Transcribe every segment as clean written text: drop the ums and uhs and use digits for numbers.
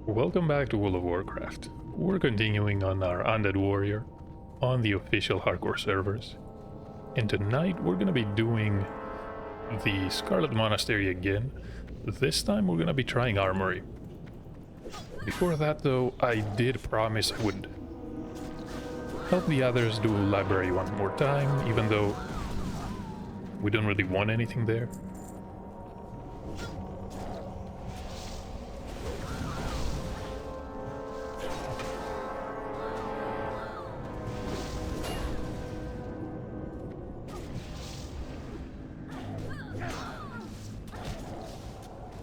Welcome back to World of Warcraft. We're continuing on our Undead Warrior on the official hardcore servers. And tonight we're gonna be doing the Scarlet Monastery again. This time we're gonna be trying Armory. Before that though, I did promise I would help the others do Library one more time, even though we don't really want anything there.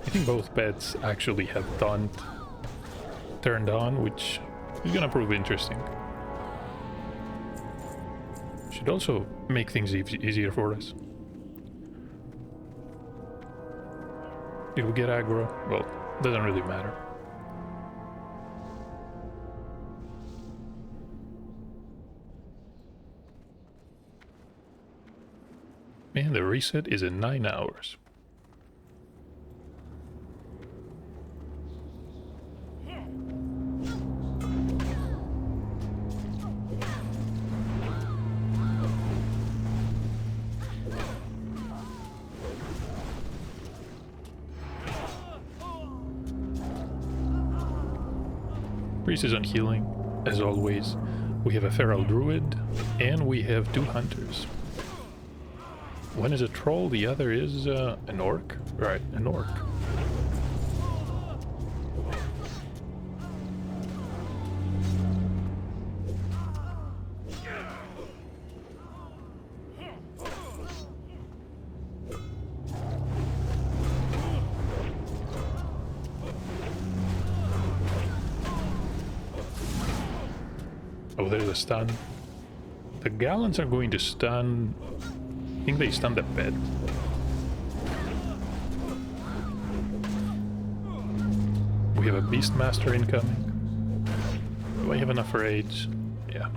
I think both pets actually have Taunt turned on, which is gonna prove interesting. Should also make things easier for us. Did we get aggro? Well, doesn't really matter. And the reset is in 9 hours. Priest is on healing, as always. We have a feral druid, and we have 2 hunters. One is a troll, the other is an orc. Right, an orc. Oh, there's a stun. The gallants are going to stun. I think they stun the pet. We have a Beastmaster incoming. Do I have enough rage? Yeah.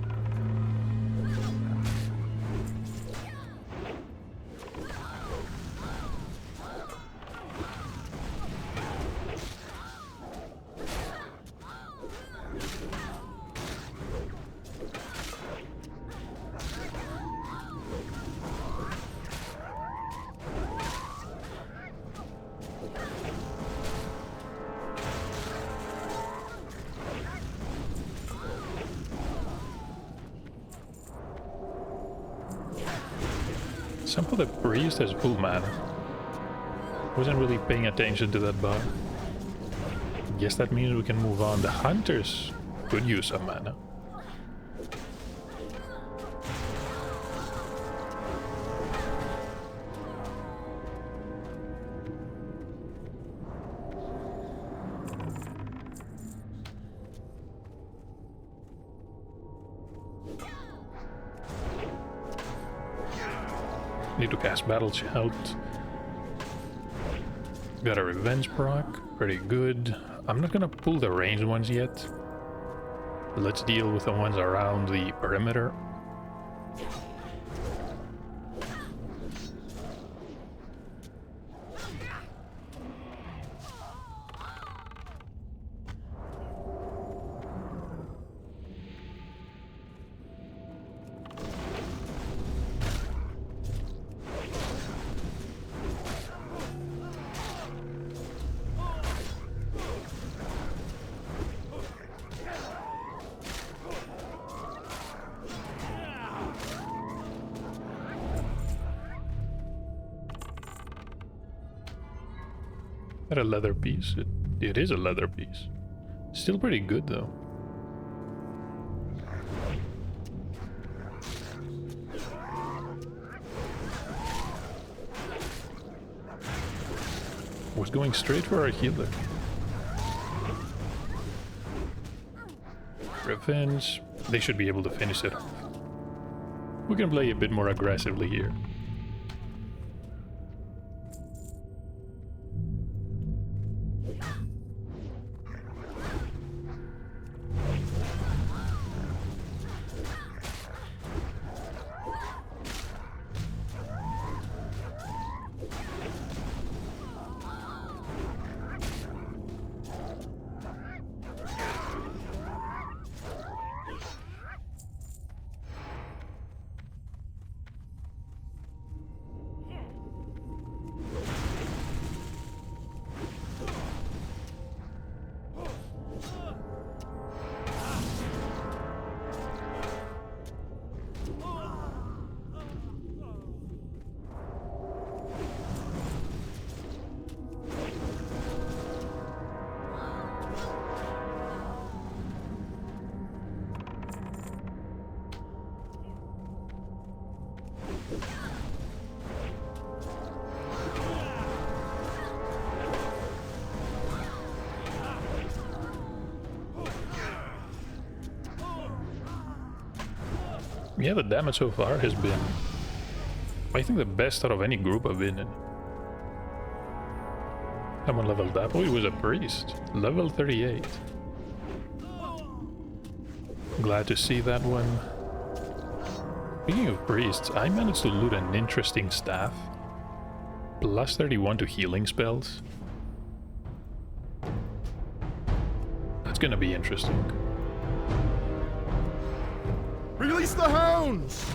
Somehow the priest has full mana. Wasn't really paying attention to that bar. Guess that means we can move on. The hunters could use some mana. Need to cast Battle Shout. Got a Revenge proc, pretty good. I'm not gonna pull the ranged ones yet. Let's deal with the ones around the perimeter. Got a leather piece. It is a leather piece. Still pretty good though. Was going straight for our healer. Revenge. They should be able to finish it off. We can play a bit more aggressively here. Yeah, the damage so far has been, I think, the best out of any group I've been in. Someone leveled up. Oh, he was a priest. Level 38. Glad to see that one. Speaking of priests, I managed to loot an interesting staff. Plus 31 to healing spells. That's gonna be interesting. Release the hounds!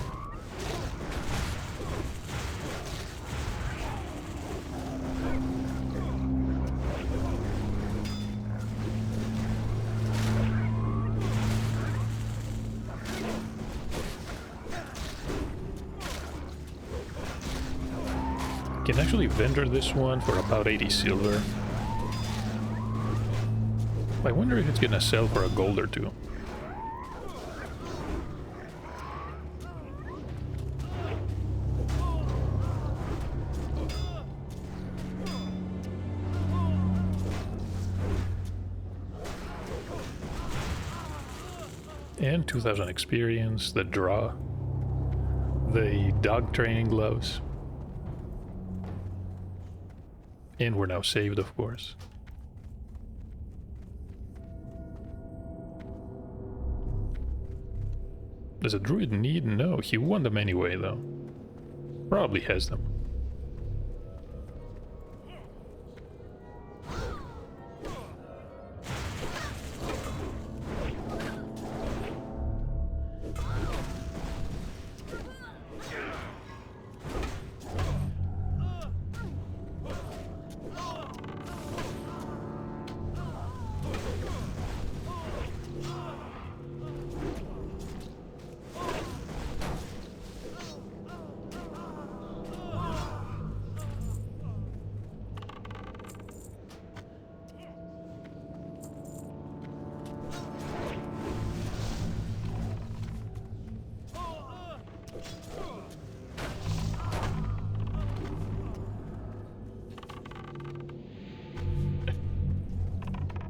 Can actually vendor this one for about 80 silver. I wonder if it's gonna sell for a gold or two. And 2000 experience, the draw, the dog training gloves. And we're now saved, of course. Does a druid need? No, he won them anyway, though. Probably has them.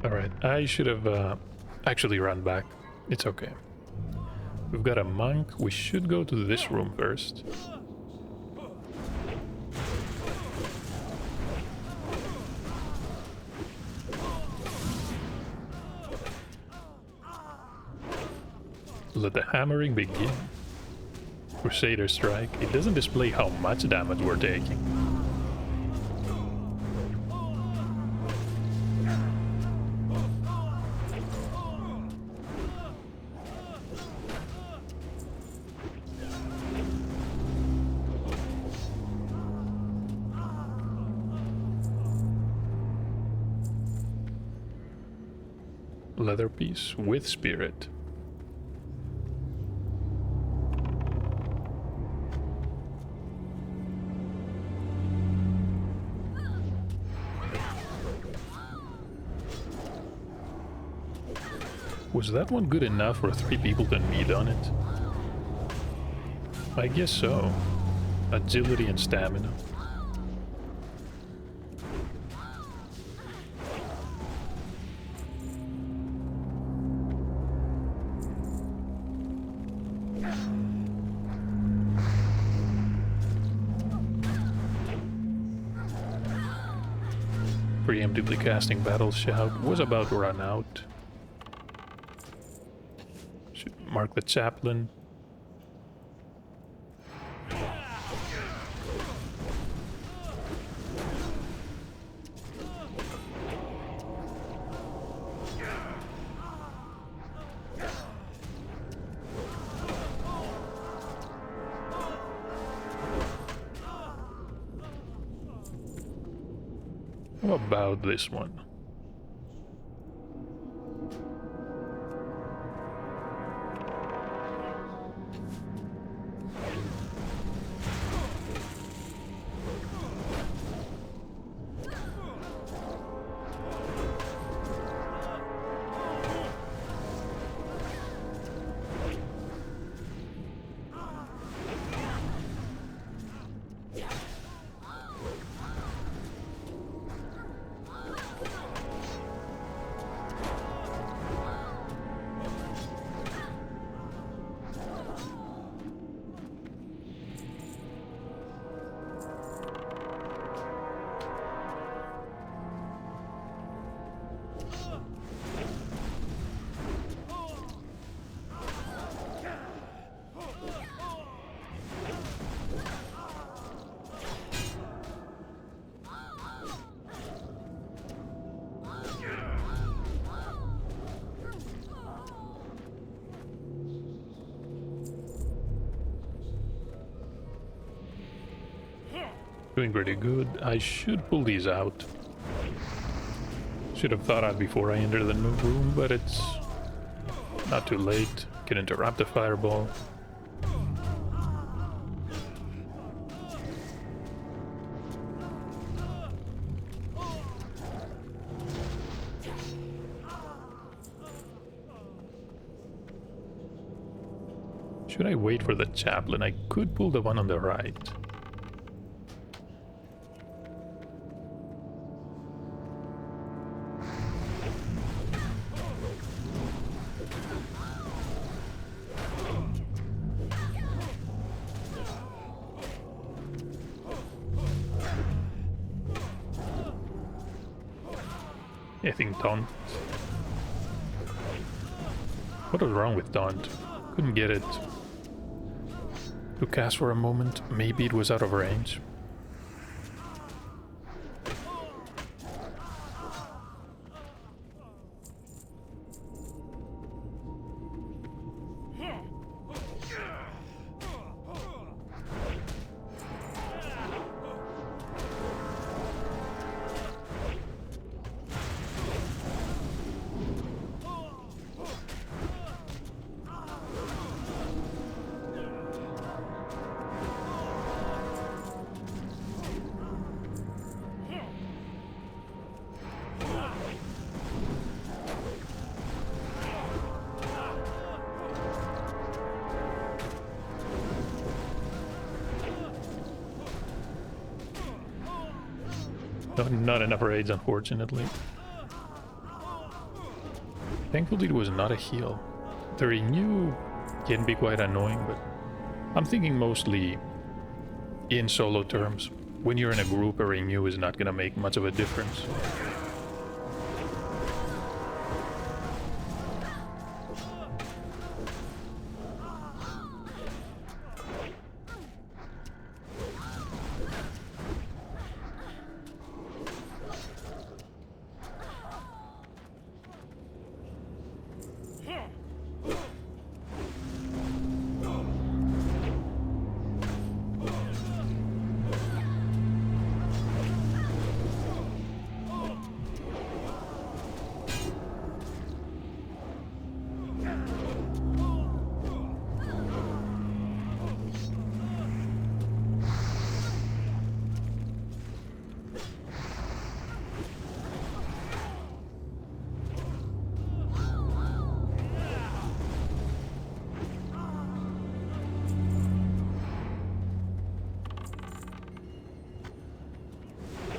Alright, I should have actually run back. It's okay. We've got a monk. We should go to this room first. Let the hammering begin. Crusader strike. It doesn't display how much damage we're taking. Leather piece with spirit. Was that one good enough for 3 people to meet on it? I guess so. Agility and stamina. Preemptively casting Battle Shout was about to run out. Should mark the chaplain. How about this one? Doing pretty good. I should pull these out. Should have thought out before I entered the new room, but it's not too late. Can interrupt the fireball. Should I wait for the chaplain? I could pull the one on the right. I think taunt. What was wrong with taunt? Couldn't get it to cast for a moment. Maybe it was out of range. No, not enough raids, unfortunately. Thankfully, it was not a heal. The renew can be quite annoying, but I'm thinking mostly in solo terms. When you're in a group, a renew is not gonna make much of a difference.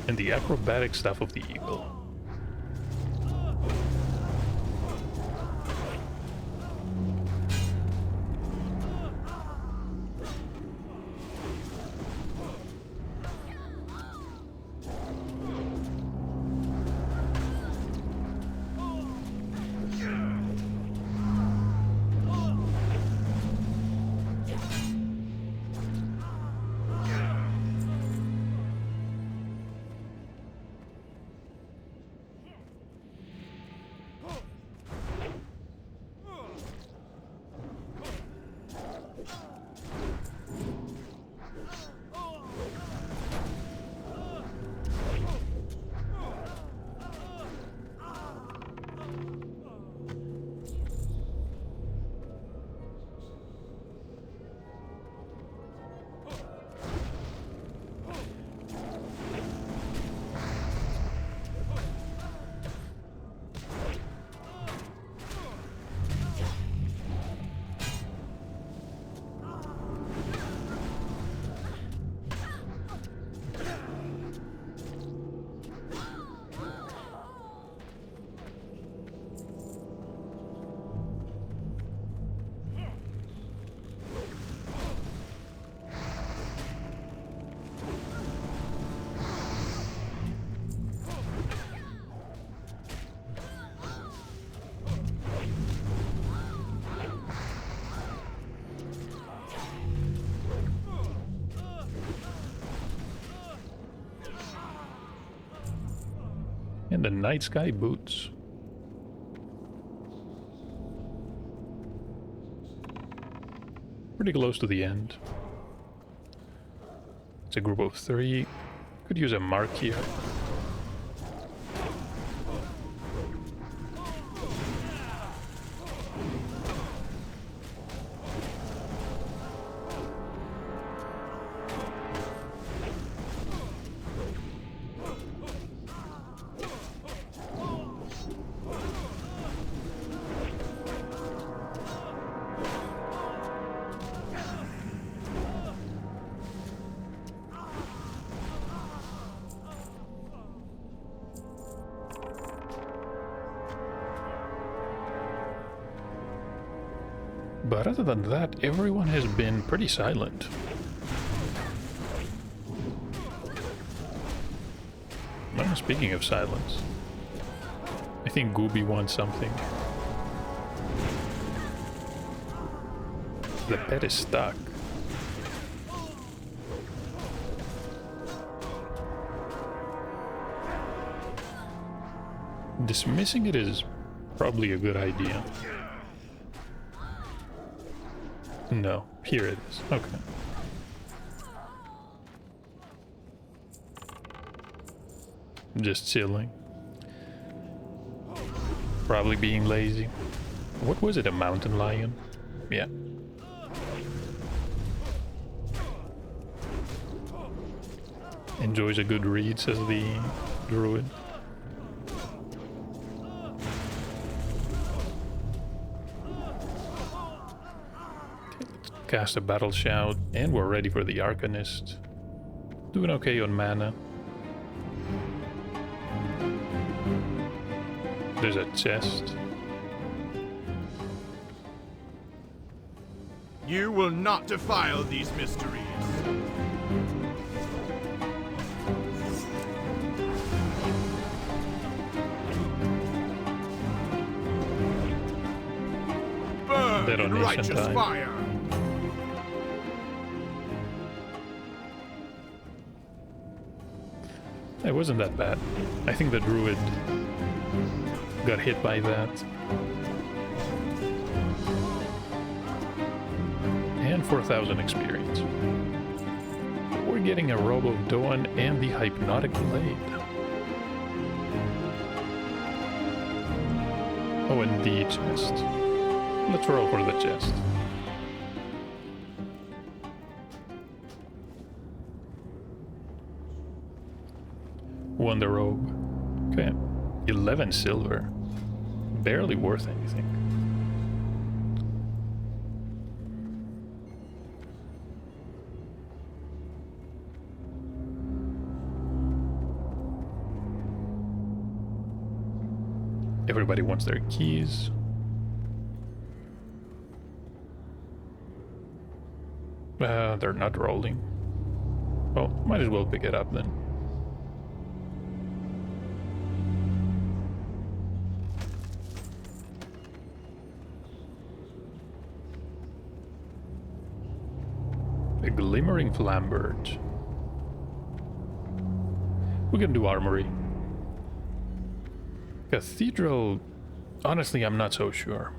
And the acrobatic staff of the eagle. And the night sky boots. Pretty close to the end. It's a group of 3. Could use a mark here. But other than that, everyone has been pretty silent. Well, speaking of silence, I think Gooby wants something. The pet is stuck. Dismissing it is probably a good idea. No, here it is. Okay. Just chilling. Probably being lazy. What was it, a mountain lion? Yeah. Enjoys a good read, says the druid. Cast a battle shout, and we're ready for the Arcanist. Doing okay on mana. There's a chest. You will not defile these mysteries. Burn in righteous time. fire. It wasn't that bad. I think the druid got hit by that. And 4,000 experience. We're getting a Robe of Dawn and the Hypnotic Blade. Oh, and the chest. Let's roll for the chest. Wonder Robe. Okay. 11 silver. Barely worth anything. Everybody wants their keys. They're not rolling. Well, might as well pick it up then. A glimmering flambert. We can do armory. Cathedral, honestly, I'm not so sure.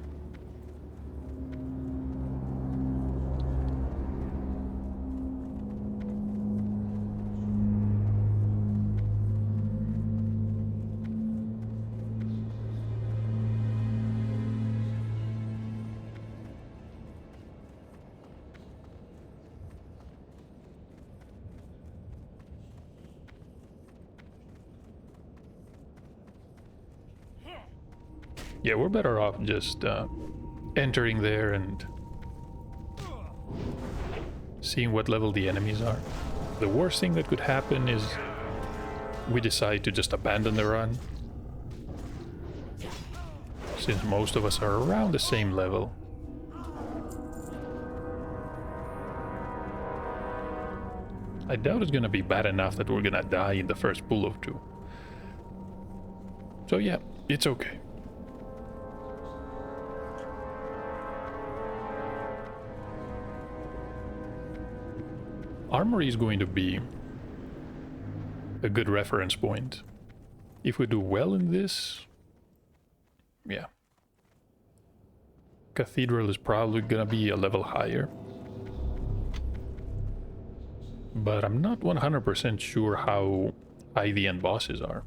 Yeah, we're better off just entering there and seeing what level the enemies are. The worst thing that could happen is we decide to just abandon the run, since most of us are around the same level. I doubt it's gonna be bad enough that we're gonna die in the first pool of two. So yeah, it's okay. Armory is going to be a good reference point. If we do well in this, yeah. Cathedral is probably gonna be a level higher. But I'm not 100% sure how high the end bosses are.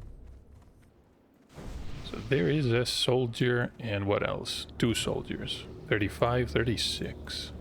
So there is a soldier, and what else? 2 soldiers. 35, 36.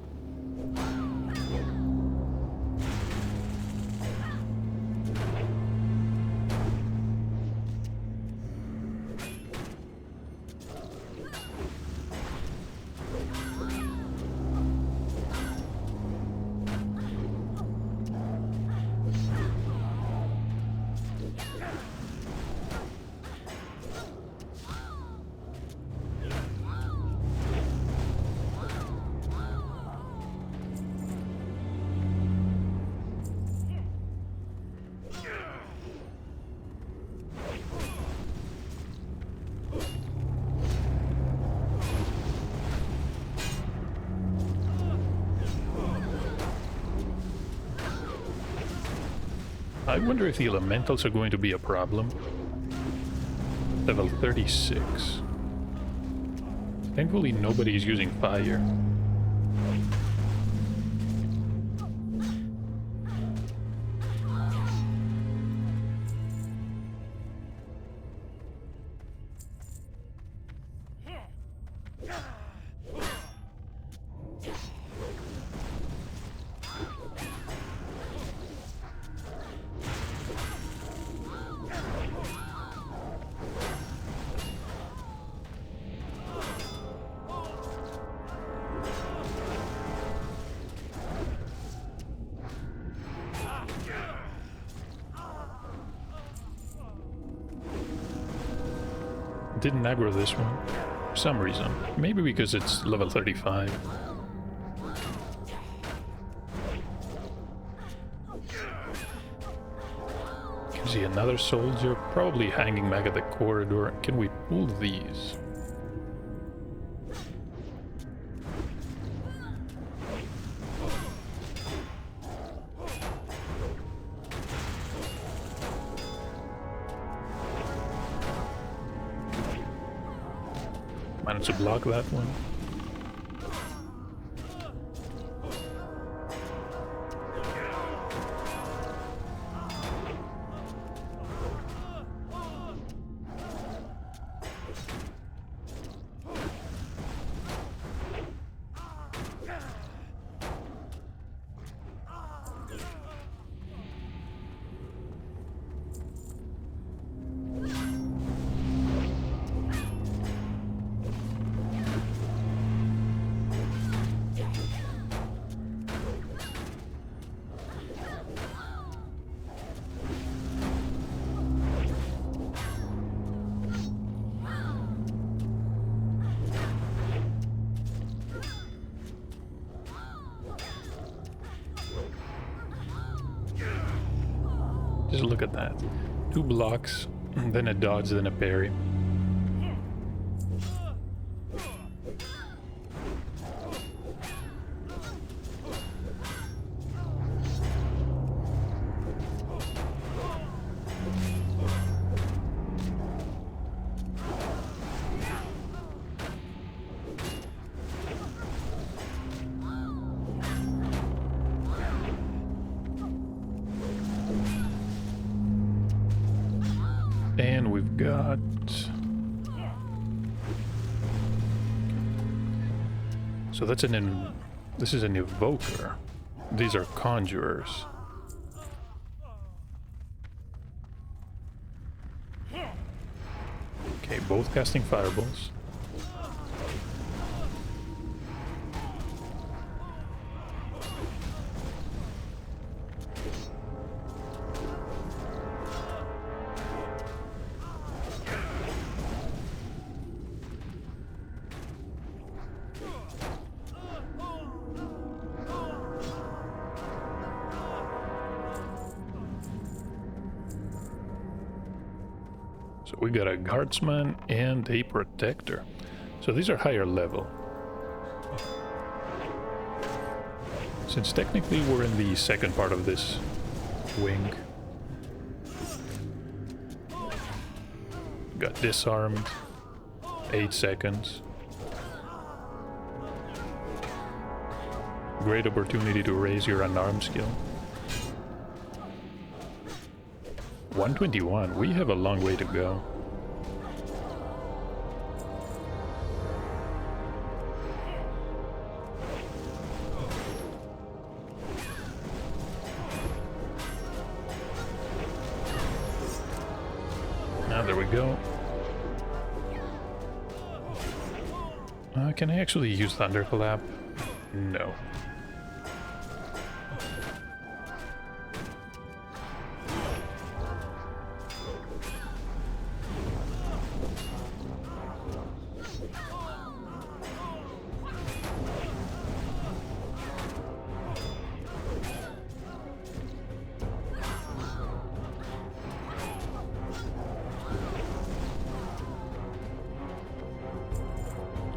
I wonder if the elementals are going to be a problem. Level 36. Thankfully nobody is using fire. Didn't aggro this one for some reason. Maybe because it's level 35. Can see another soldier probably hanging back at the corridor. Can we pull these? Managed to block that one. Just look at that. 2 blocks, then a dodge, then a parry. And we've got... So that's this is an evoker. These are conjurers. Okay, both casting fireballs. So we got a guardsman and a protector. So these are higher level. Since technically we're in the second part of this wing. Got disarmed. 8 seconds. Great opportunity to raise your unarmed skill. 121. We have a long way to go. Now there we go. Can I actually use Thunderclap? No.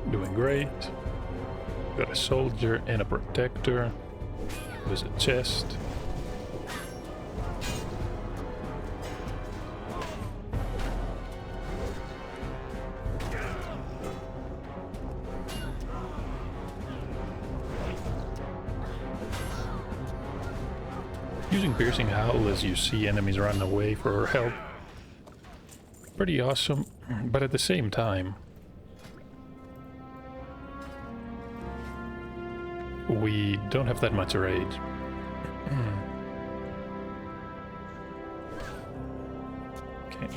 Doing great. Got a soldier and a protector. There's a chest. Using Piercing Howl as you see enemies run away for help. Pretty awesome, but at the same time, we don't have that much rage. Okay.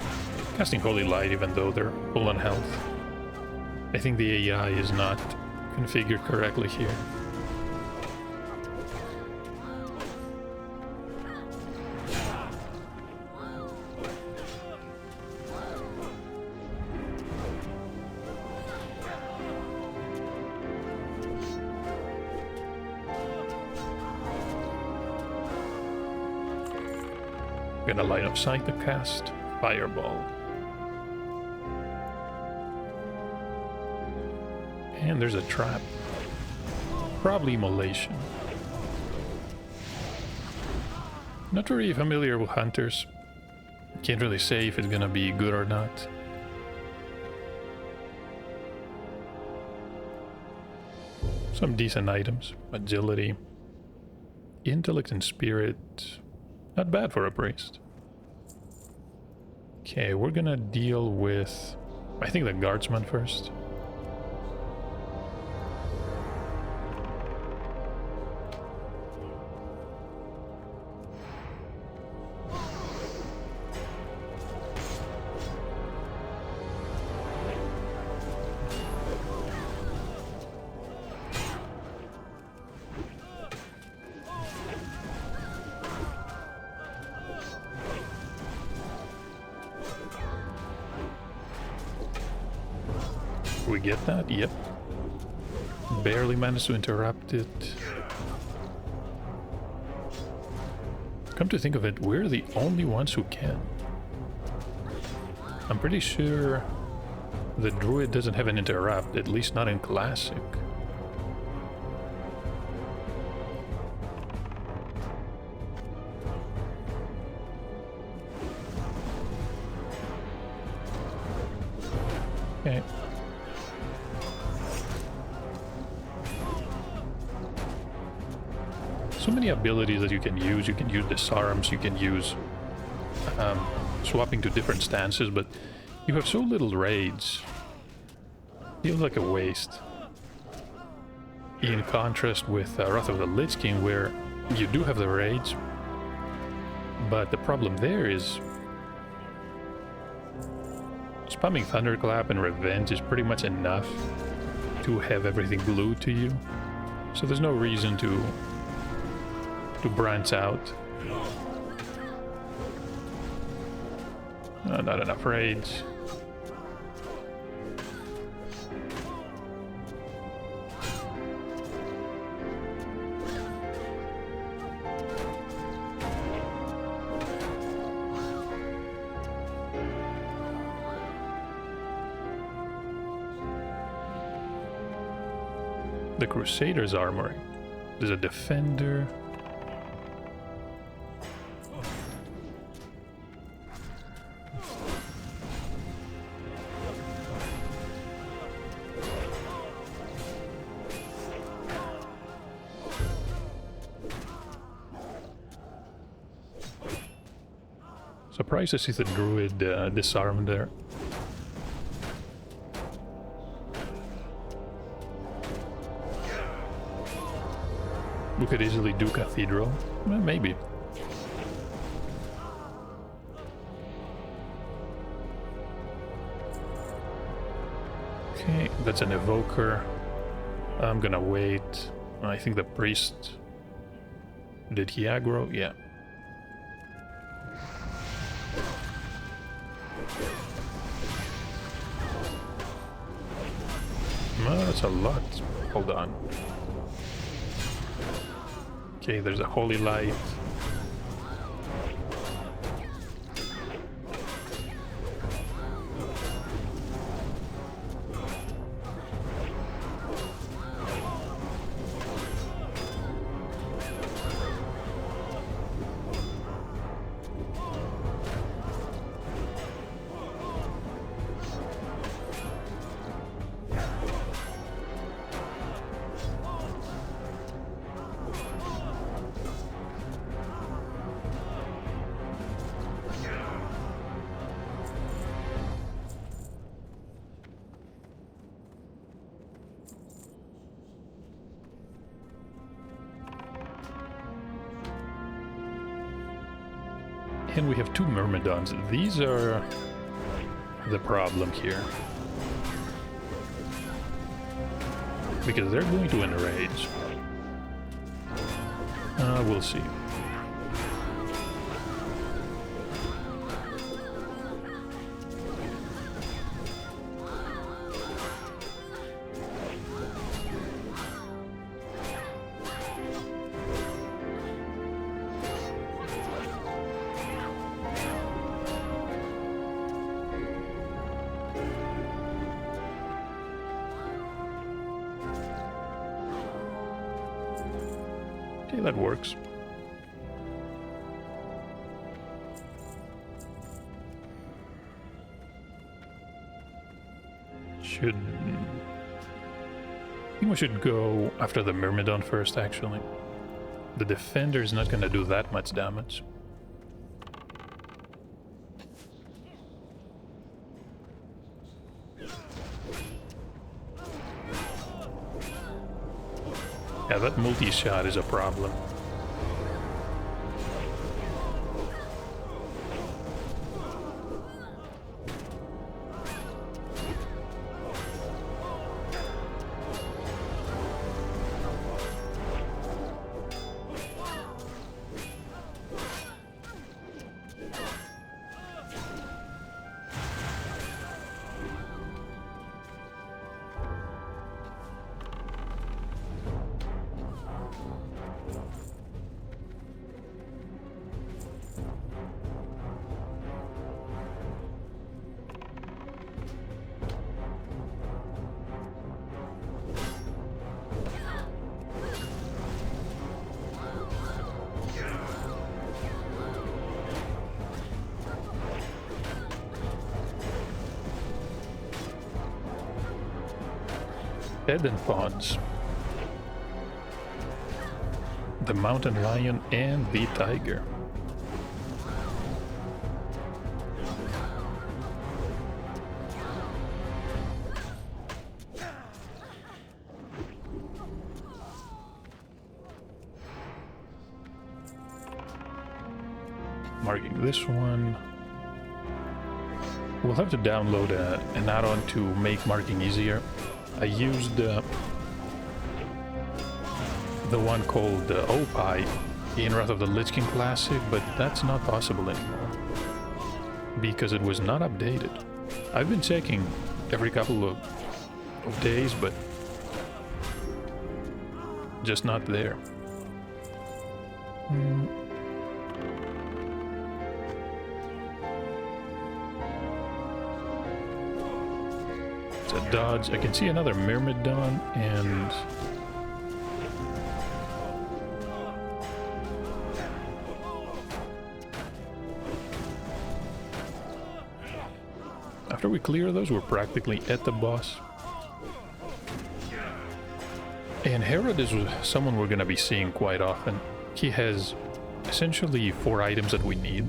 Casting Holy Light even though they're full on health. I think the AI is not configured correctly here. Gonna line up sight to cast Fireball. And there's a trap. Probably Immolation. Not very familiar with hunters. Can't really say if it's gonna be good or not. Some decent items. Agility. Intellect and Spirit. Not bad for a priest. Okay, we're gonna deal with, I think, the guardsman first. We get that? Yep. Barely managed to interrupt it. Come to think of it, we're the only ones who can. I'm pretty sure the druid doesn't have an interrupt, at least not in classic. Okay. So many abilities that you can use. You can use disarms, you can use swapping to different stances, but you have so little raids. Feels like a waste. In contrast with Wrath of the Lich King, where you do have the raids, but the problem there is spamming Thunderclap and Revenge is pretty much enough to have everything glued to you. So there's no reason to branch out. Not enough raids. The Crusader's Armory. There's a Defender. Surprised to see the druid disarmed there. We could easily do cathedral. Well, maybe. Okay, that's an evoker. I'm gonna wait. I think the priest... Did he aggro? Yeah. No, that's a lot. Hold on. Okay, there's a holy light. And we have two myrmidons. These are the problem here. Because they're going to enrage. We'll see. Okay, that works. I think we should go after the Myrmidon first, actually. The defender is not gonna do that much damage. Yeah, that multi-shot is a problem. Head and pawns. The mountain lion and the tiger. Marking this one. We'll have to download an add-on to make marking easier. I used the one called Opie in Wrath of the Lich King Classic, but that's not possible anymore because it was not updated. I've been checking every couple of days, but just not there. It's a dodge. I can see another Myrmidon and... After we clear those, we're practically at the boss. And Herod is someone we're going to be seeing quite often. He has essentially 4 items that we need.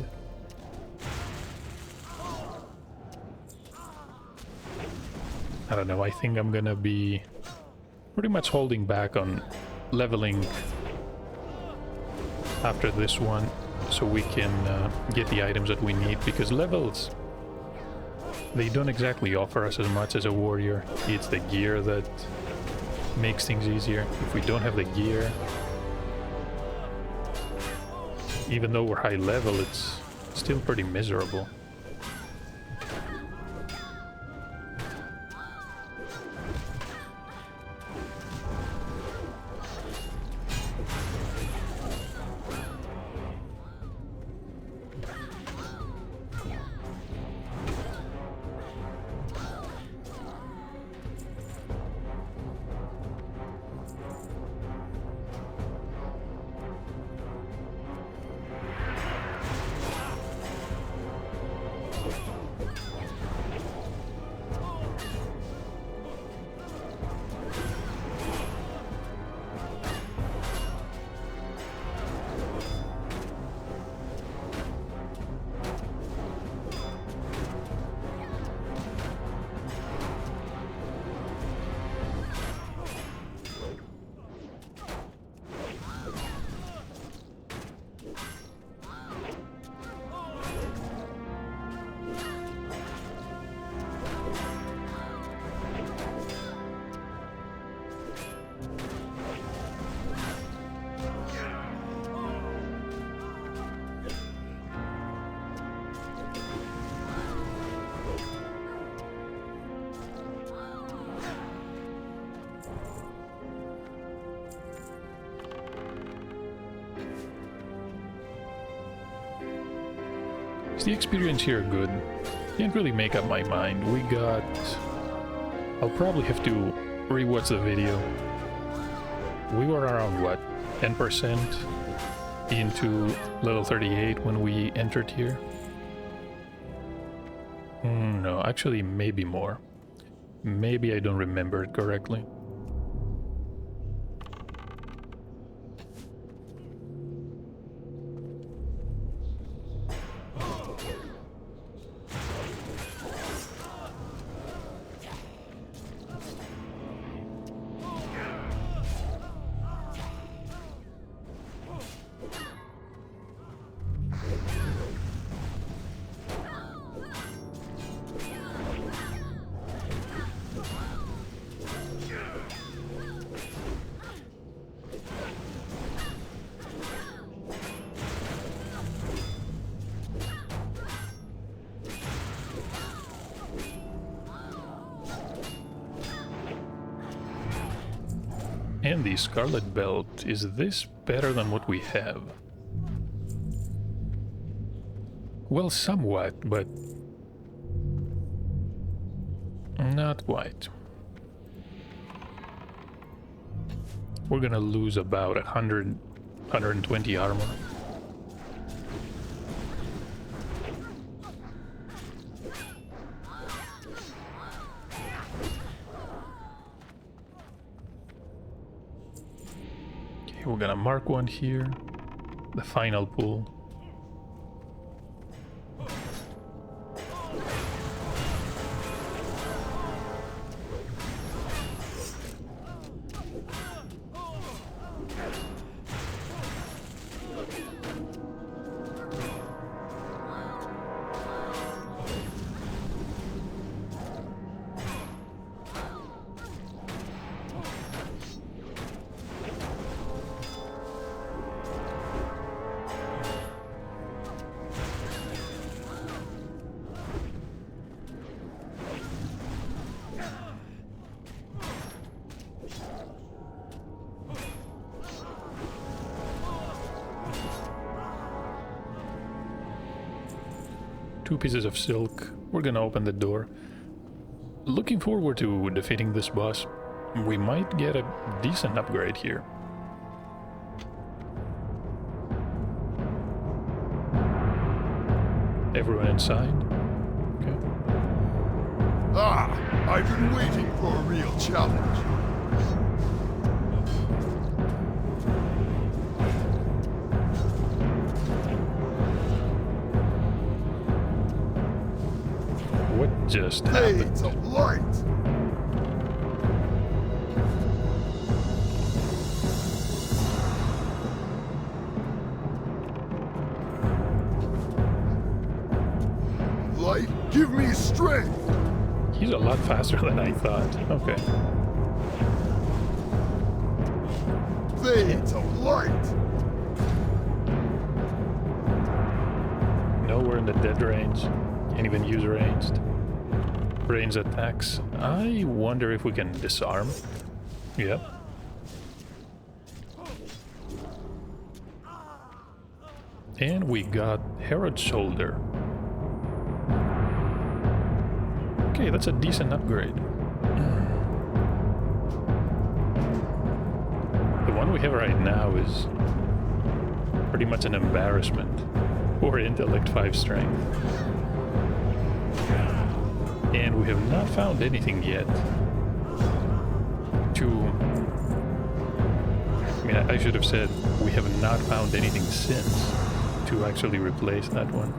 I don't know, I think I'm gonna be pretty much holding back on leveling after this one, so we can get the items that we need, because levels, they don't exactly offer us as much as a warrior. It's the gear that makes things easier. If we don't have the gear, even though we're high level, it's still pretty miserable. Is the experience here good? Can't really make up my mind. We got... I'll probably have to rewatch the video. We were around, what, 10% into level 38 when we entered here? No, actually maybe more. Maybe I don't remember it correctly. And the Scarlet Belt, is this better than what we have? Well, somewhat, but not quite. We're gonna lose about 120 armor. We're gonna mark one here, the final pool. Two pieces of silk. We're gonna open the door. Looking forward to defeating this boss. We might get a decent upgrade here. Everyone inside? Okay. Ah, I've been waiting for a real challenge. What just happened? Blades of light! strength! He's a lot faster than I thought. Okay. Fade to light! Nowhere in the dead range. Can't even use ranged. Ranged attacks. I wonder if we can disarm. Yep. And we got Herod's Shoulder. Okay, that's a decent upgrade. The one we have right now is pretty much an embarrassment. 4 intellect, 5 strength. And we have not found anything yet to... I mean, I should have said we have not found anything since to actually replace that one.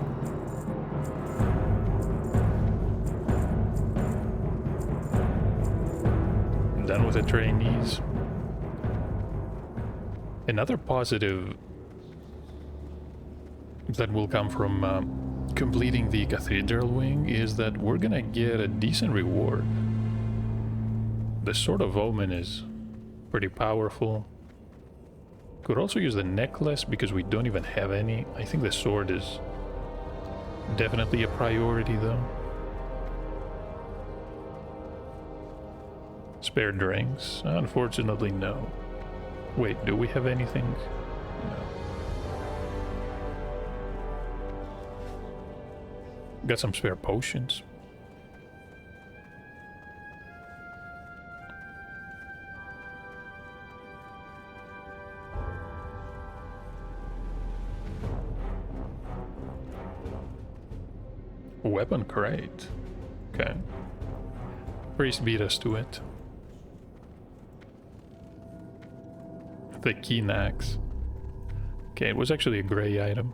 Done with the trainees. Another positive that will come from completing the Cathedral Wing is that we're gonna get a decent reward. The Sword of Omen is pretty powerful. Could also use the necklace because we don't even have any. I think the sword is definitely a priority though. Spare drinks? Unfortunately, no. Wait, do we have anything? No. Got some spare potions. Weapon crate. Okay. Priest beat us to it. The keen axe. Okay, it was actually a gray item.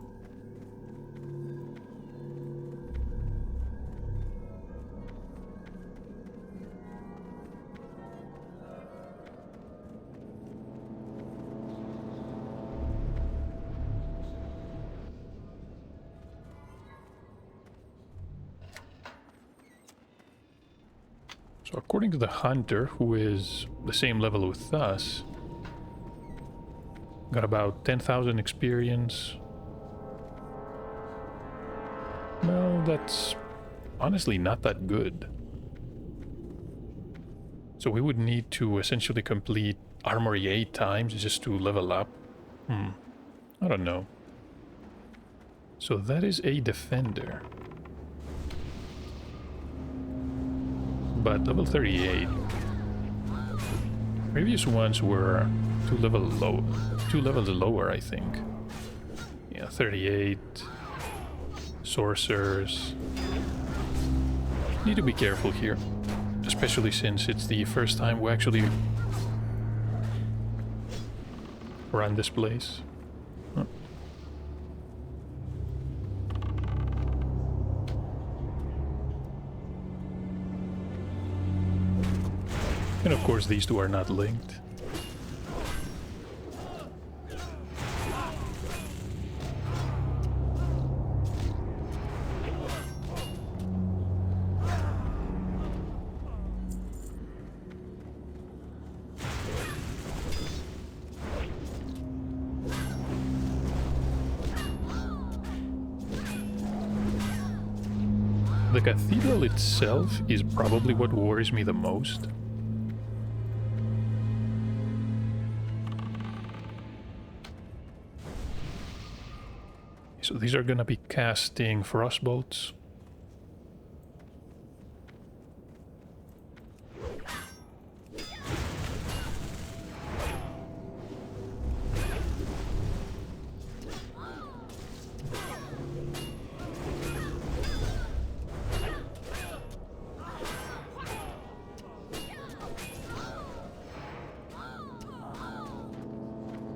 So according to the hunter, who is the same level with us, got about 10,000 experience. Well, that's honestly not that good. So we would need to essentially complete Armory 8 times just to level up. I don't know. So that is a defender. But level 38. Previous ones were two levels lower, I think. Yeah, 38. Sorcerers. Need to be careful here. Especially since it's the first time we actually run this place. Huh. And of course these two are not linked. The cathedral itself is probably what worries me the most. So these are gonna be casting frostbolts.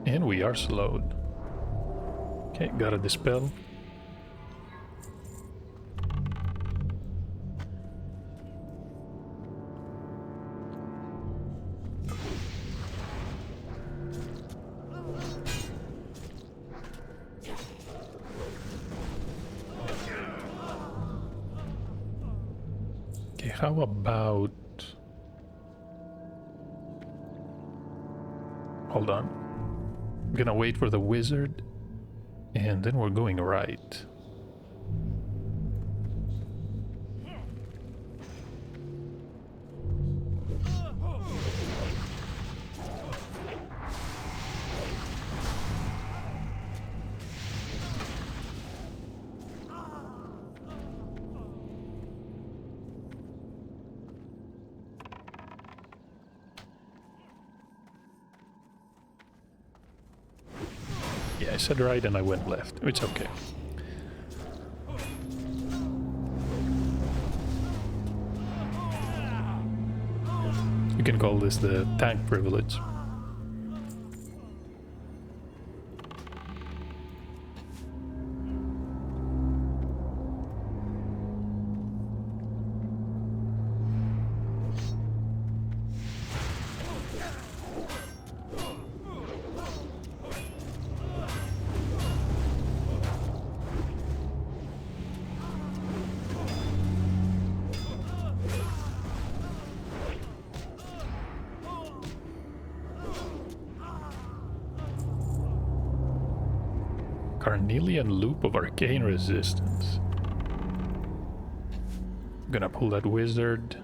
And we are slowed. Okay, gotta dispel. how about... Hold on. I'm gonna wait for the wizard, and then we're going right. Yeah, I said right and I went left. It's okay. You can call this the tank privilege. Carnelian Loop of Arcane Resistance. I'm gonna pull that wizard.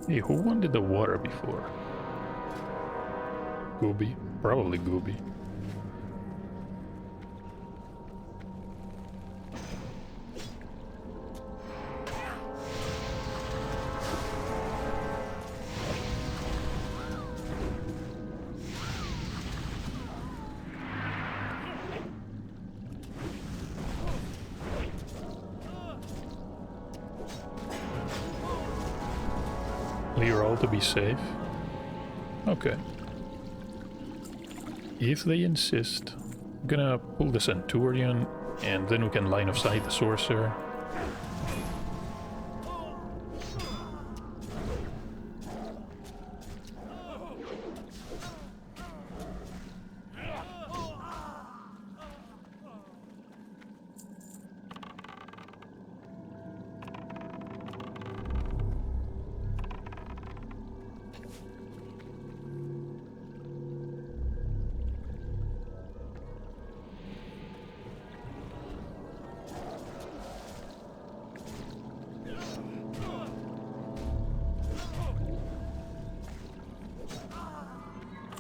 Hey, who wanted the water before? Gooby? Probably Gooby. Clear all to be safe. Okay. If they insist, I'm gonna pull the Centurion, and then we can line of sight the Sorcerer.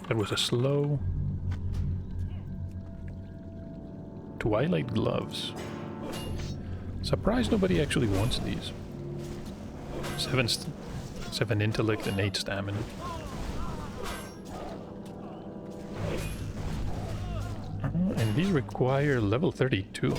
That was a slow. Twilight gloves. Surprised nobody actually wants these. 7 intellect and 8 stamina. And these require level 32.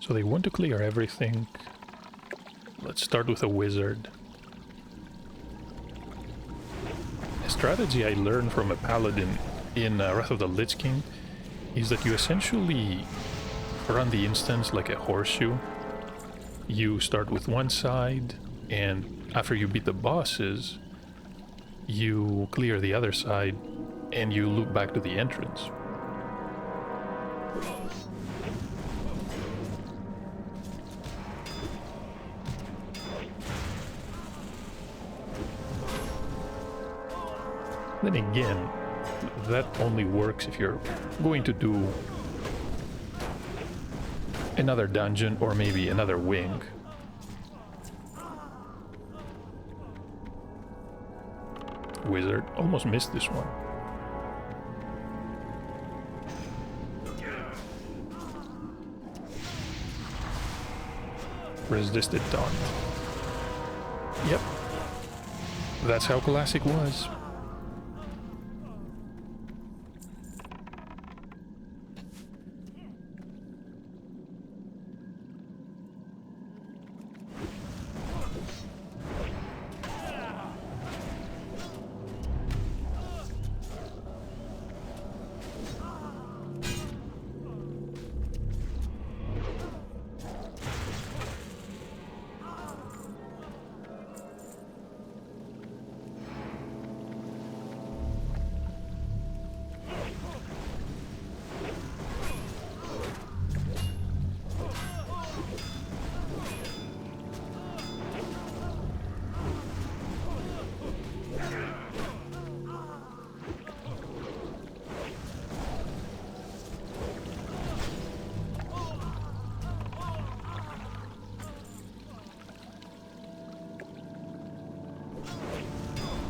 So they want to clear everything. Let's start with a wizard. A strategy I learned from a paladin in Wrath of the Lich King is that you essentially run the instance like a horseshoe. You start with one side, and after you beat the bosses, you clear the other side, and you loop back to the entrance. Then again, that only works if you're going to do another dungeon or maybe another wing. Wizard, almost missed this one. Resisted taunt. Yep. That's how classic was.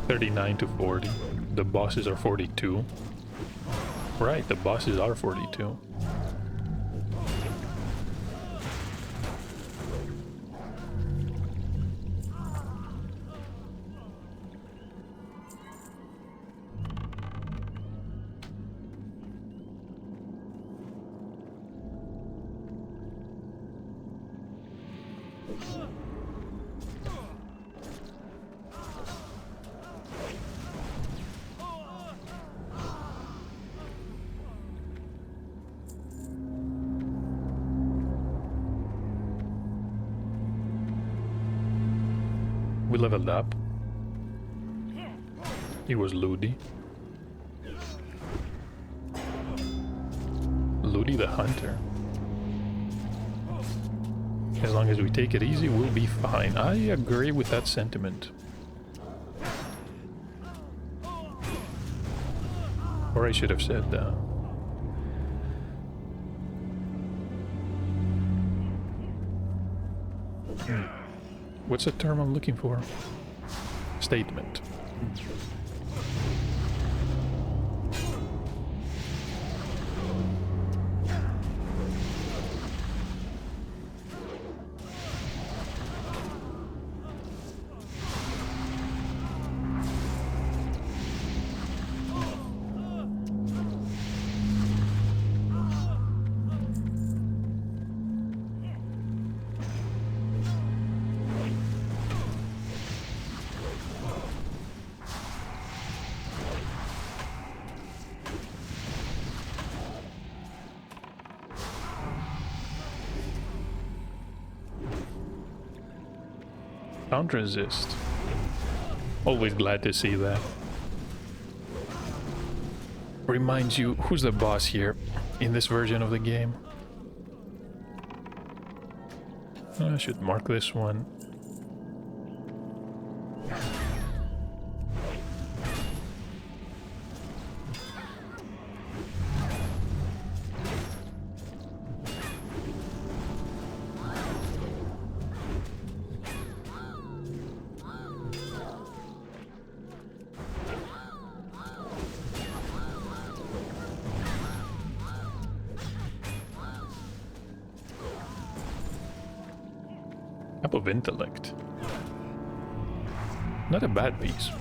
$39 to $40. The bosses are 42. Right, the bosses are 42. We leveled up. He was Ludi. Ludi the Hunter. As long as we take it easy, we'll be fine. I agree with that sentiment. Or I should have said, what's the term I'm looking for? Statement. Found resist. Always glad to see that. Reminds you who's the boss here in this version of the game. I should mark this one. Cup of Intellect. Not a bad piece.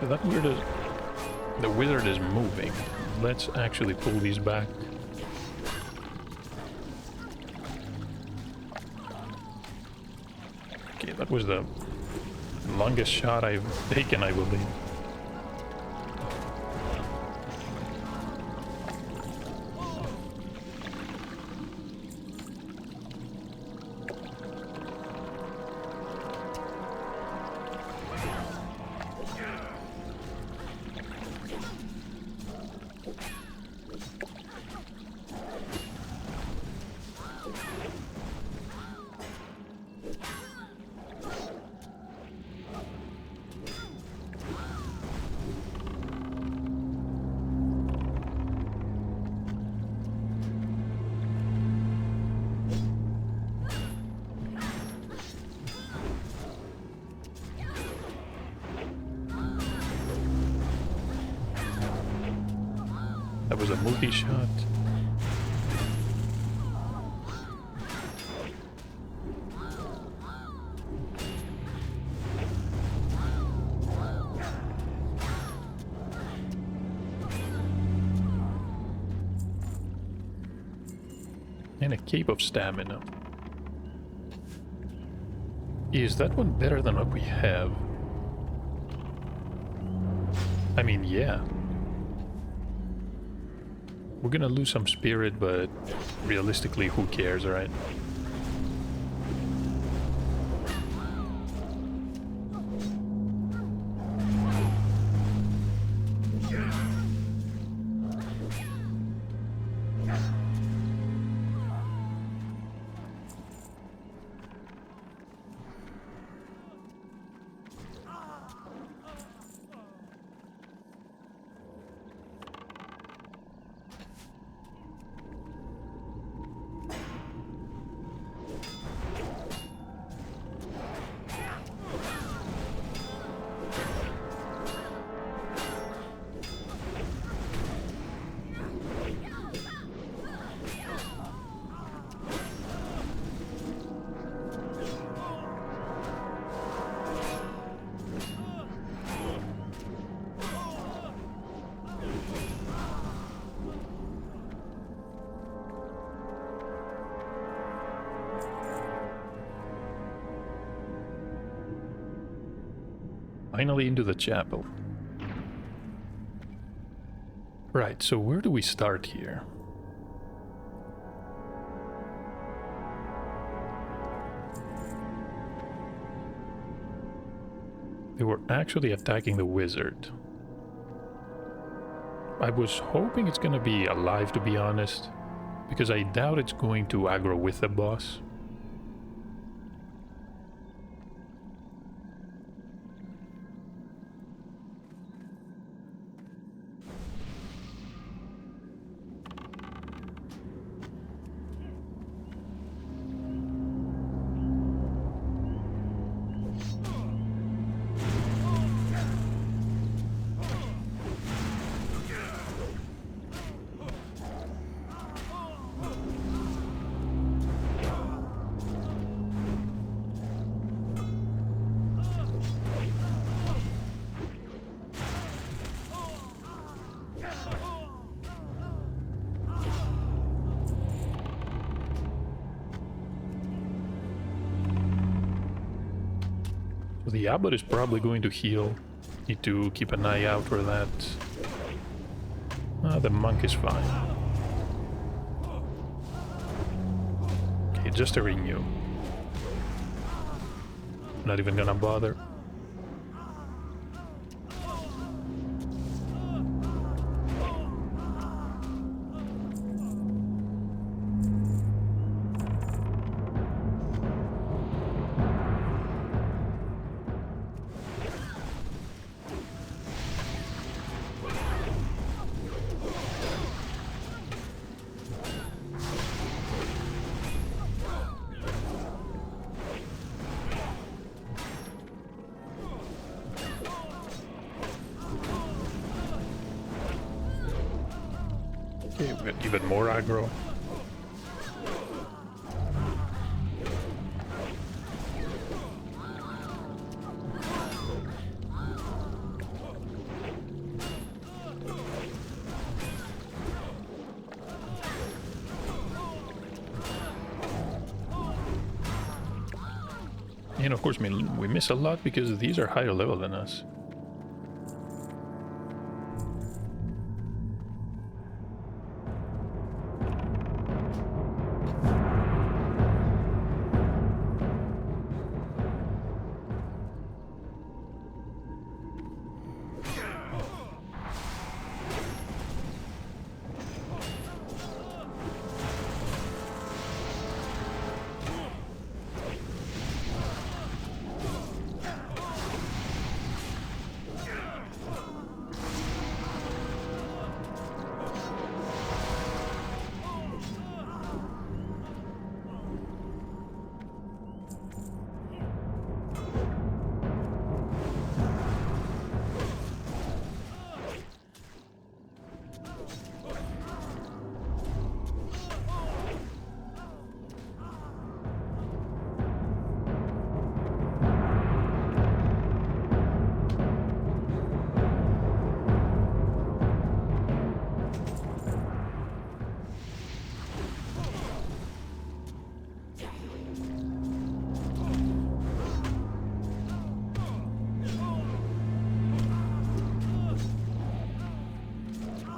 That weird is... The wizard is moving. Let's actually pull these back. Okay, that was the longest shot I've taken, I believe. That was a multi-shot. And a cape of stamina. Is that one better than what we have? I mean, yeah. We're gonna lose some spirit, but realistically, who cares, right? Finally into the chapel. Right, so where do we start here? They were actually attacking the wizard. I was hoping it's gonna be alive, to be honest, because I doubt it's going to aggro with the boss. So the abbot is probably going to heal. Need to keep an eye out for that. The monk is fine. Okay, just a renew. Not even gonna bother. Okay, we got even more aggro. And of course, we miss a lot because these are higher level than us.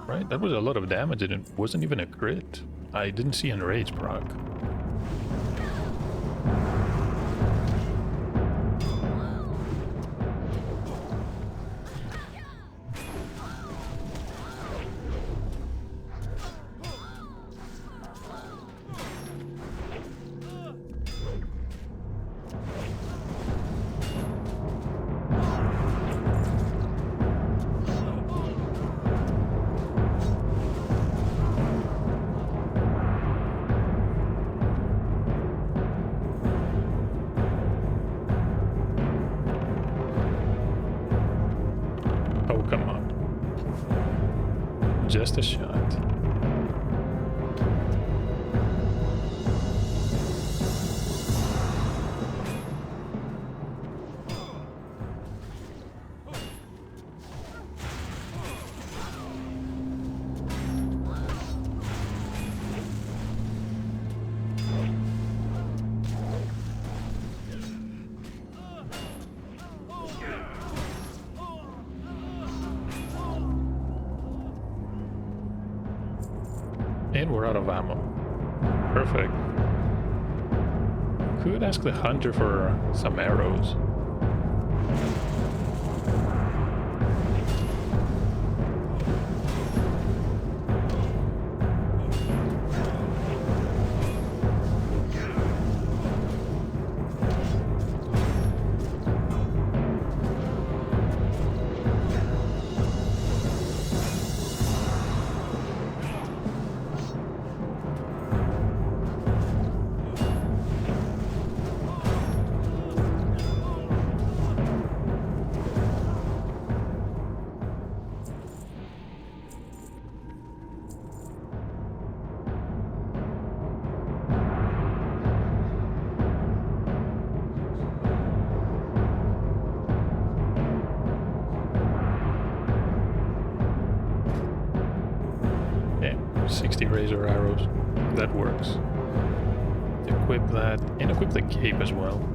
Right, that was a lot of damage and it wasn't even a crit. I didn't see Enrage proc. Oh, come on. Just a shot. And we're out of ammo. Perfect. Could ask the hunter for some arrows. Yeah, 60 razor arrows. That works. Equip that, and equip the cape as well.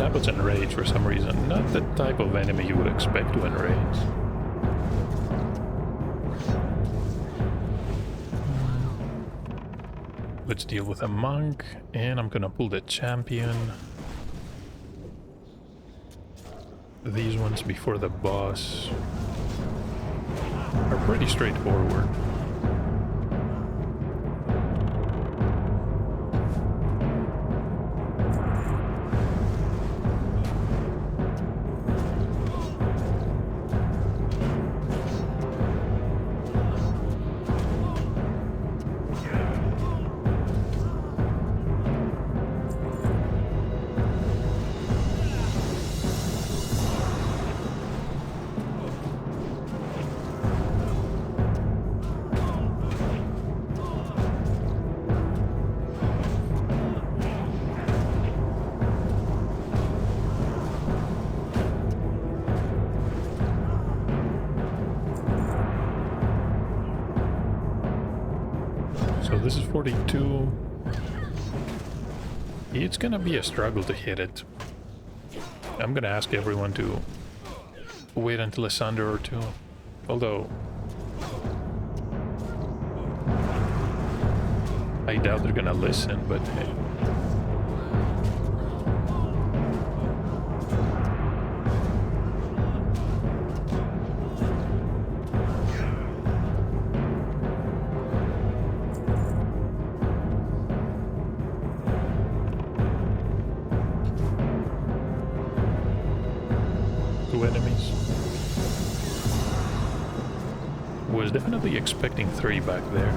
Sabots enrage for some reason. Not the type of enemy you would expect to enrage. Let's deal with a monk, and I'm gonna pull the champion. These ones before the boss are pretty straightforward. So this is 42. It's gonna be a struggle to hit it. I'm gonna ask everyone to wait until a Sunder or two. Although I doubt they're gonna listen, but hey. Enemies. Was definitely expecting 3 back there.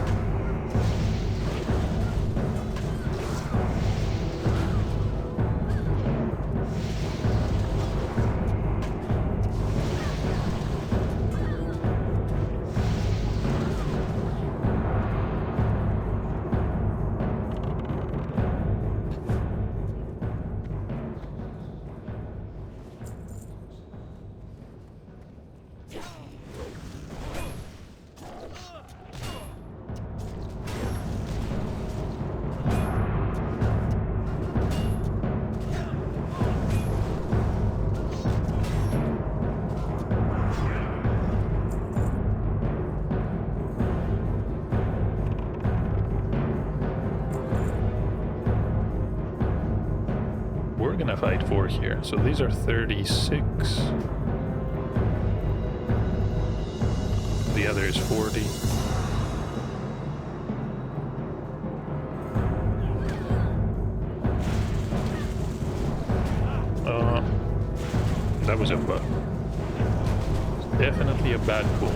Gonna fight 4 here, so these are 36. The other is 40. That was a bug. Definitely a bad pull.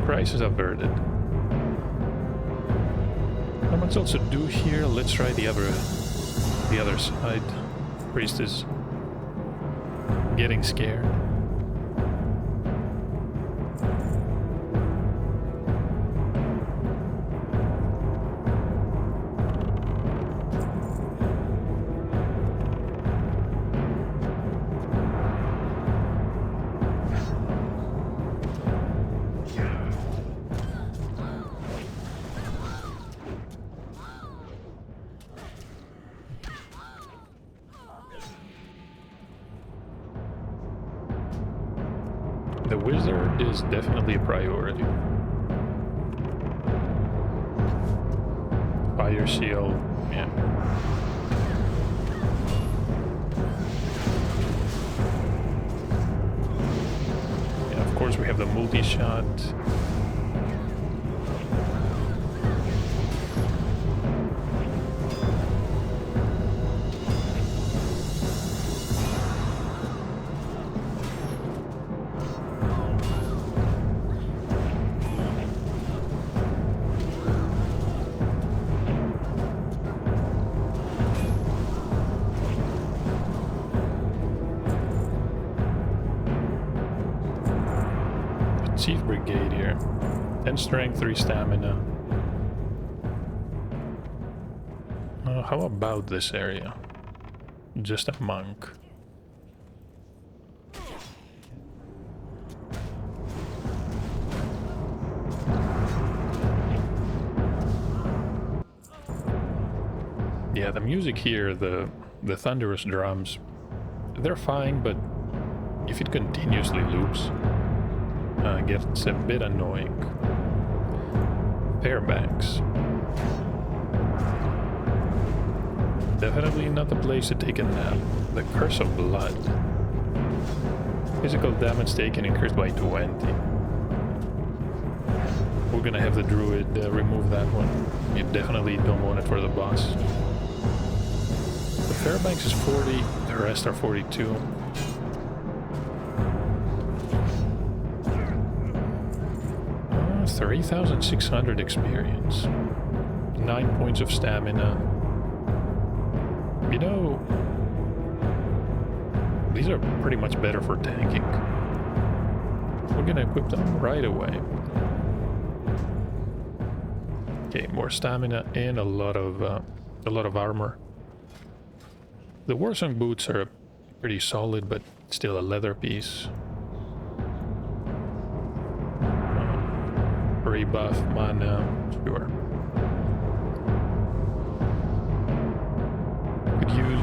Crisis averted. Not much else to do here. Let's try the other side. Priest is getting scared. The wizard is definitely a priority. Fire shield, yeah. Yeah, of course we have the multi-shot. Chief Brigade here. 10 strength, 3 stamina. How about this area? Just a monk. Yeah, the music here, the thunderous drums, they're fine, but if it continuously loops, it gets a bit annoying. Fairbanks. Definitely not the place to take a nap. The Curse of Blood. Physical damage taken increased by 20. We're gonna have the druid remove that one. You definitely don't want it for the boss. The Fairbanks is 40, the rest are 42. 3,600 experience. 9 points of stamina. You know, these are pretty much better for tanking. We're gonna equip them right away. Okay, more stamina and a lot of armor. The Warsong boots are pretty solid, but still a leather piece. Rebuff, mana, sure. Could use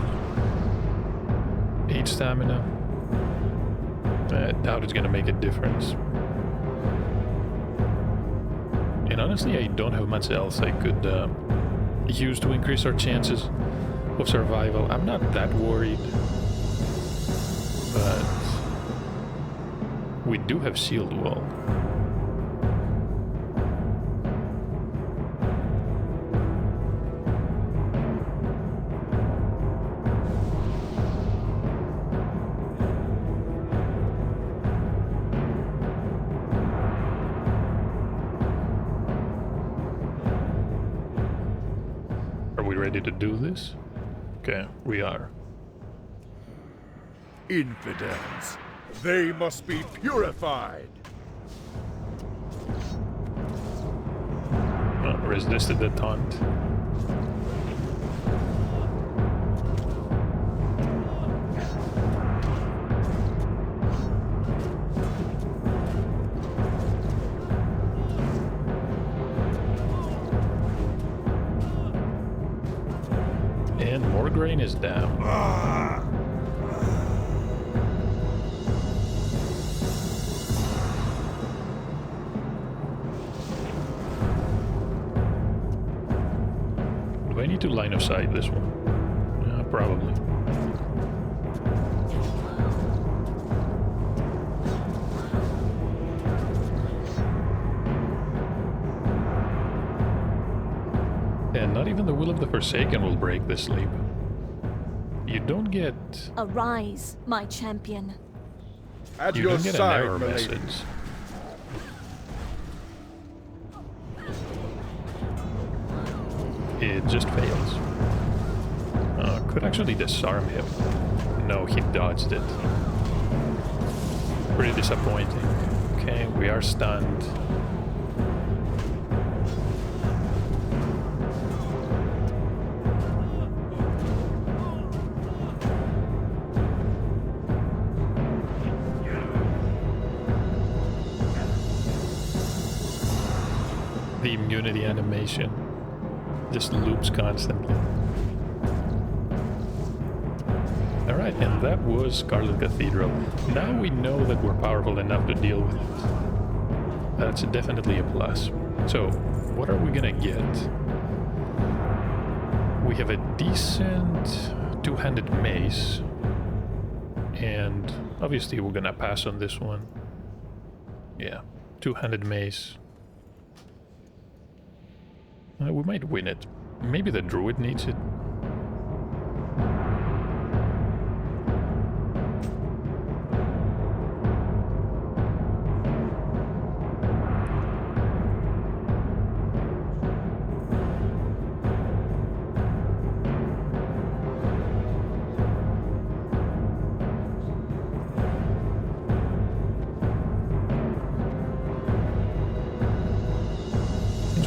8 stamina. I doubt it's gonna make a difference. And honestly, I don't have much else I could use to increase our chances of survival. I'm not that worried, but we do have Sealed Wall. Ready to do this? Okay, we are. Infidels. They must be purified. Resisted the taunt. And more grain is down. Do I need to line of sight this one? Probably. And not even the will of the Forsaken will break this sleep. You don't get... Arise, my champion. At You your don't get an side, error my lady. message. It just fails. Could actually disarm him. No, he dodged it. Pretty disappointing. Okay, we are stunned. The immunity animation just loops constantly. Alright, and that was Scarlet Cathedral. Now we know that we're powerful enough to deal with it. That's definitely a plus. So, what are we gonna get? We have a decent two-handed mace. And obviously we're gonna pass on this one. Yeah, two-handed mace. We might win it. Maybe the druid needs it.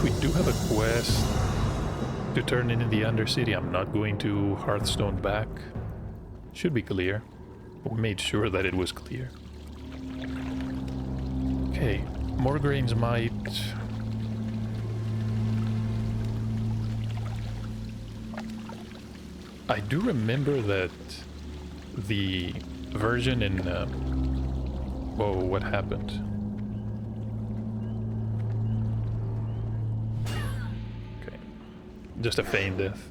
we do have a quest to turn in the Undercity. I'm not going to Hearthstone back. Should be clear. We made sure that it was clear. Okay, more grains might... I do remember that the version in... Whoa, what happened? Okay, just a feign death.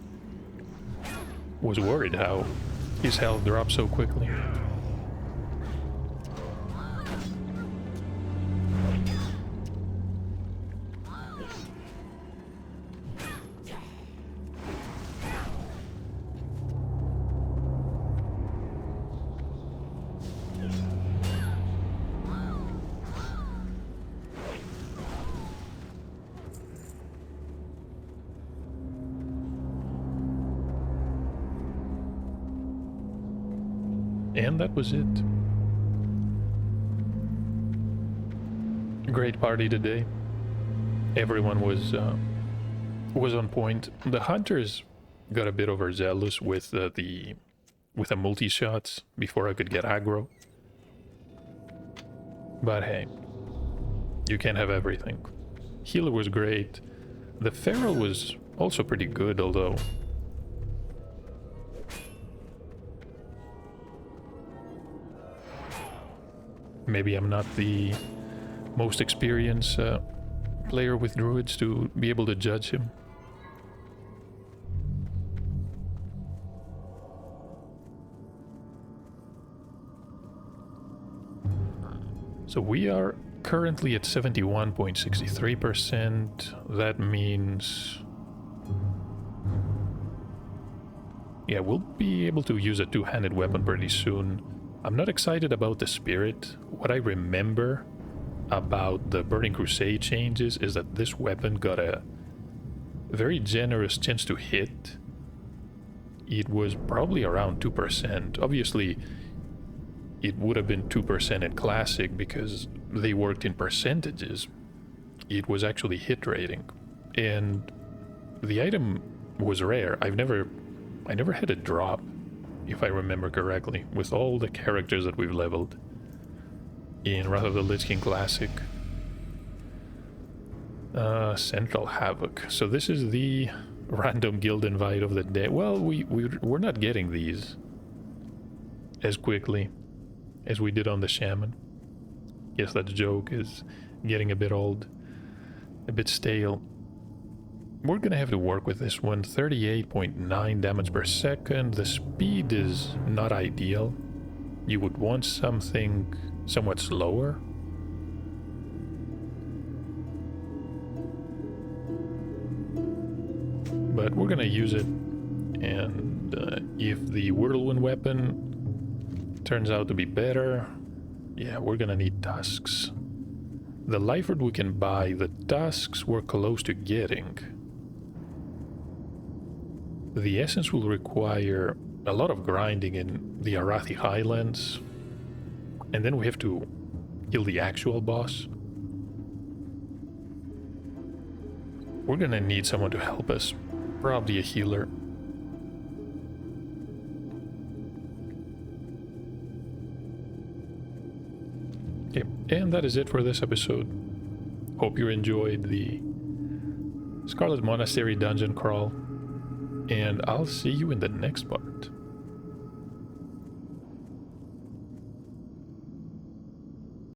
Was worried how his health dropped so quickly. And that was it. Great party today. Everyone was on point. The hunters got a bit overzealous with the multi-shots before I could get aggro. But hey, you can't have everything. Healer was great. The feral was also pretty good, although maybe I'm not the most experienced player with druids to be able to judge him. So we are currently at 71.63%. That means... yeah, we'll be able to use a two-handed weapon pretty soon. I'm not excited about the spirit. What I remember about the Burning Crusade changes is that this weapon got a very generous chance to hit. It was probably around 2%. Obviously, it would have been 2% in Classic because they worked in percentages. It was actually hit rating. And the item was rare. I never had a drop, if I remember correctly, with all the characters that we've leveled in Wrath of the Lich King Classic. Central Havoc. So this is the random guild invite of the day. Well, we're not getting these as quickly as we did on the Shaman. Yes, that joke is getting a bit old, a bit stale. We're gonna have to work with this one. 38.9 damage per second. The speed is not ideal. You would want something somewhat slower. But we're gonna use it, and if the Whirlwind weapon turns out to be better, yeah, we're gonna need tusks. The Liford we can buy, the tusks we're close to getting. The essence will require a lot of grinding in the Arathi Highlands, and then we have to kill the actual boss. We're gonna need someone to help us, probably a healer. Okay, and that is it for this episode. Hope you enjoyed the Scarlet Monastery dungeon crawl, and I'll see you in the next part.